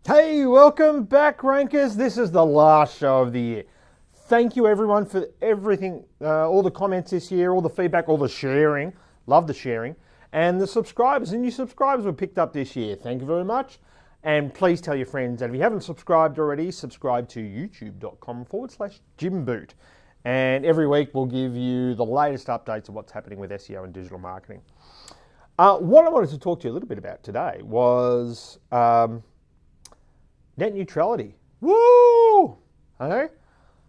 Hey, welcome back, Rankers. This is the last show of the year. Thank you, everyone, for everything, all the comments this year, all the feedback, all the sharing. Love the sharing. And the subscribers, and new subscribers were picked up this year. Thank you very much. And please tell your friends, and if you haven't subscribed already, subscribe to youtube.com/JimBoot. And every week we'll give you the latest updates of what's happening with SEO and digital marketing. What I wanted to talk to you a little bit about today was net neutrality. Woo! Okay?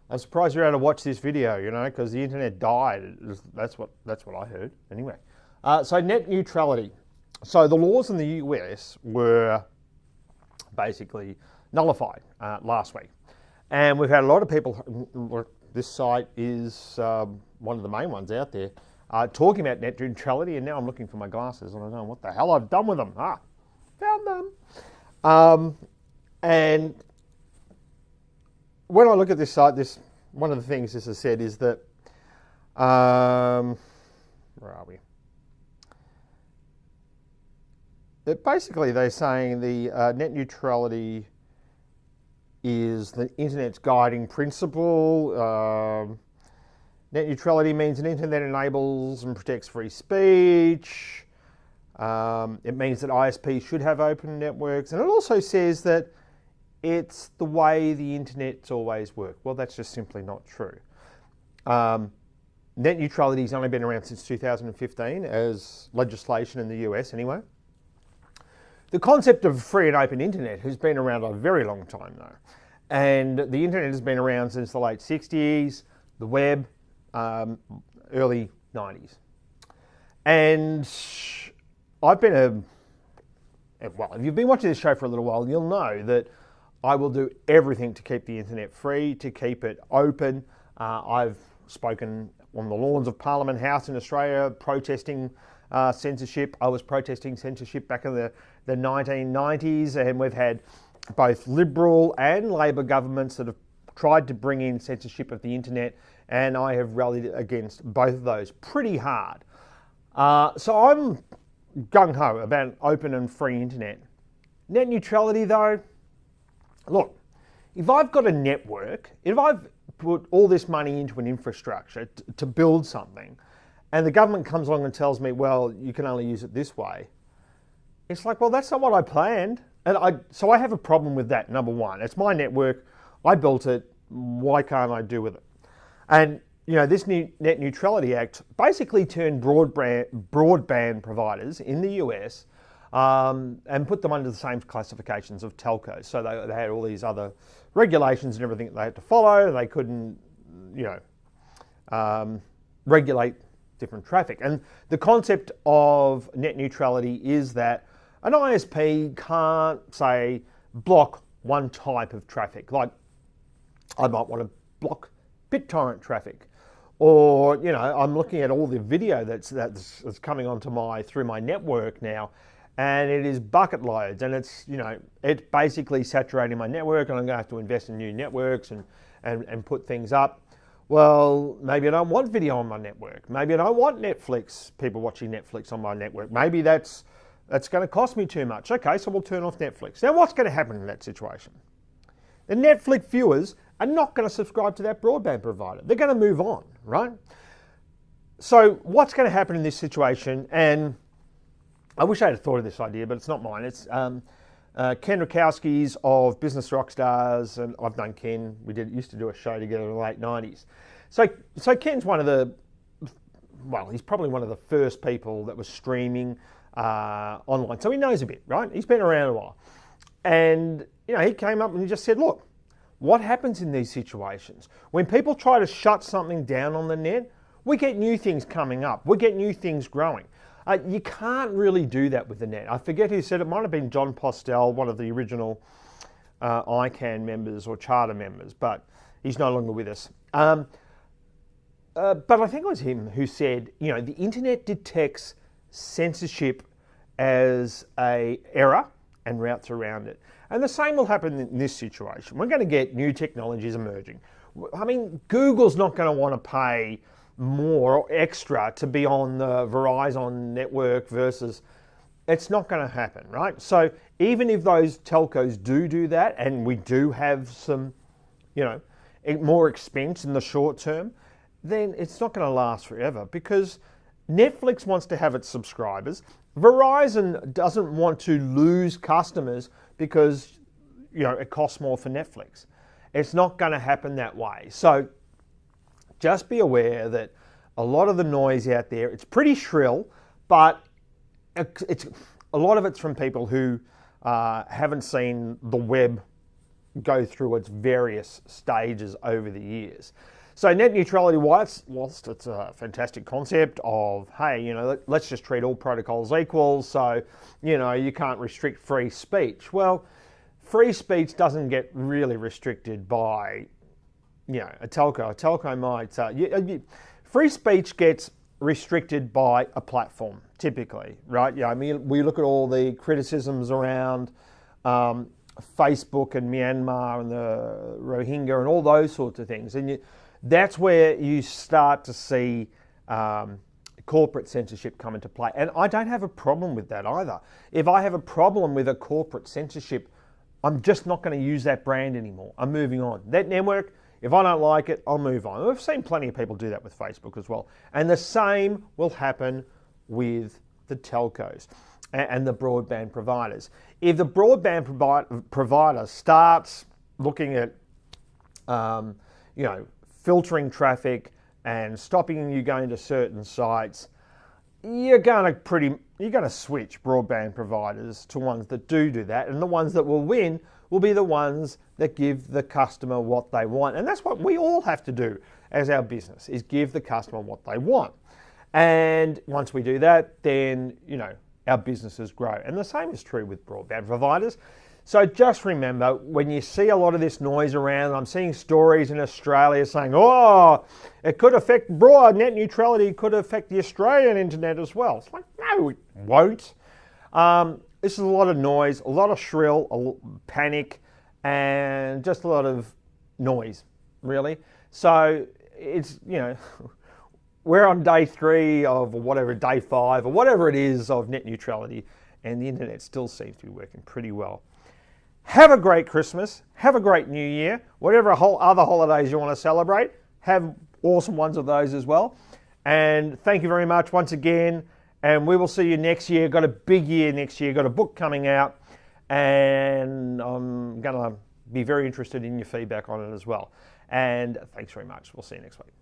I'm surprised you're able to watch this video, because the internet died. That's what I heard. Anyway, so net neutrality. So the laws in the US were basically nullified last week. And we've had a lot of people, this site is one of the main ones out there, talking about net neutrality, and now I'm looking for my glasses and I don't know what the hell I've done with them. Found them. And when I look at this site, one of the things this has said is that, where are we? That basically they're saying the net neutrality is the internet's guiding principle. Net neutrality means an internet enables and protects free speech. It means that ISPs should have open networks. And it also says that it's the way the internet's always worked. Well, that's just simply not true. Net neutrality has only been around since 2015 as legislation in the US anyway. The concept of free and open internet has been around a very long time though. And the internet has been around since the late 60s, the web, early 90s. And I've been if you've been watching this show for a little while, you'll know that I will do everything to keep the internet free, to keep it open. I've spoken on the lawns of Parliament House in Australia protesting censorship. I was protesting censorship back in the 1990s, and we've had both Liberal and Labor governments that have tried to bring in censorship of the internet, and I have rallied against both of those pretty hard. So I'm gung-ho about an open and free internet. Net neutrality though, look, if I've got a network, if I've put all this money into an infrastructure to build something, and the government comes along and tells me, well, you can only use it this way, it's like, well, that's not what I planned. And so I have a problem with that, number one. It's my network, I built it, why can't I do with it? And this new Net Neutrality Act basically turned broadband providers in the US and put them under the same classifications of telcos. So they had all these other regulations and everything that they had to follow. They couldn't, regulate different traffic. And the concept of net neutrality is that an ISP can't, say, block one type of traffic. Like, I might want to block BitTorrent traffic. Or, I'm looking at all the video that's coming onto through my network now, and it is bucket loads, and it's, it's basically saturating my network, and I'm going to have to invest in new networks and put things up. Well, maybe I don't want video on my network. Maybe I don't want people watching Netflix on my network. Maybe that's going to cost me too much. Okay, so we'll turn off Netflix. Now, what's going to happen in that situation? The Netflix viewers are not going to subscribe to that broadband provider. They're going to move on, right? So what's going to happen in this situation? And I wish I had thought of this idea, but it's not mine. It's Ken Rakowski's of Business Rockstars, and I've known Ken. We used to do a show together in the late 90s. So Ken's he's probably one of the first people that was streaming online. So he knows a bit, right? He's been around a while. And, he came up and he just said, look, what happens in these situations? When people try to shut something down on the net, we get new things coming up. We get new things growing. You can't really do that with the net. I forget who said it. Might have been John Postel, one of the original ICANN members or charter members, but he's no longer with us. But I think it was him who said, the internet detects censorship as an error and routes around it. And the same will happen in this situation. We're going to get new technologies emerging. I mean, Google's not going to want to pay more or extra to be on the Verizon network versus It's not going to happen, right? So even if those telcos do that, and we do have some, more expense in the short term, then it's not going to last forever, because Netflix wants to have its subscribers. Verizon doesn't want to lose customers because, it costs more for Netflix. It's not going to happen that way. So just be aware that a lot of the noise out there, it's pretty shrill, but it's a lot of it's from people who haven't seen the web go through its various stages over the years. So net neutrality, whilst it's a fantastic concept of, hey, let's just treat all protocols equal, so, you can't restrict free speech. Well, free speech doesn't get really restricted by, a telco. A telco might, free speech gets restricted by a platform, typically, right? We look at all the criticisms around Facebook and Myanmar and the Rohingya and all those sorts of things, and that's where you start to see corporate censorship come into play. And I don't have a problem with that either. If I have a problem with a corporate censorship, I'm just not going to use that brand anymore. I'm moving on. That network, if I don't like it, I'll move on. We've seen plenty of people do that with Facebook as well. And the same will happen with the telcos and the broadband providers. If the broadband provider starts looking at, filtering traffic and stopping you going to certain sites, you're going to switch broadband providers to ones that do that, and the ones that will win will be the ones that give the customer what they want. And that's what we all have to do as our business, is give the customer what they want. And once we do that, then our businesses grow. And the same is true with broadband providers. So just remember, when you see a lot of this noise around, I'm seeing stories in Australia saying, it could affect net neutrality, could affect the Australian internet as well. It's like, no, it won't. This is a lot of noise, a lot of shrill, panic, and just a lot of noise, really. So it's, we're on day 3 of whatever, day 5 or whatever it is of net neutrality, and the internet still seems to be working pretty well. Have a great Christmas. Have a great New Year. Whatever other holidays you want to celebrate, have awesome ones of those as well. And thank you very much once again. And we will see you next year. Got a big year next year. Got a book coming out. And I'm going to be very interested in your feedback on it as well. And thanks very much. We'll see you next week.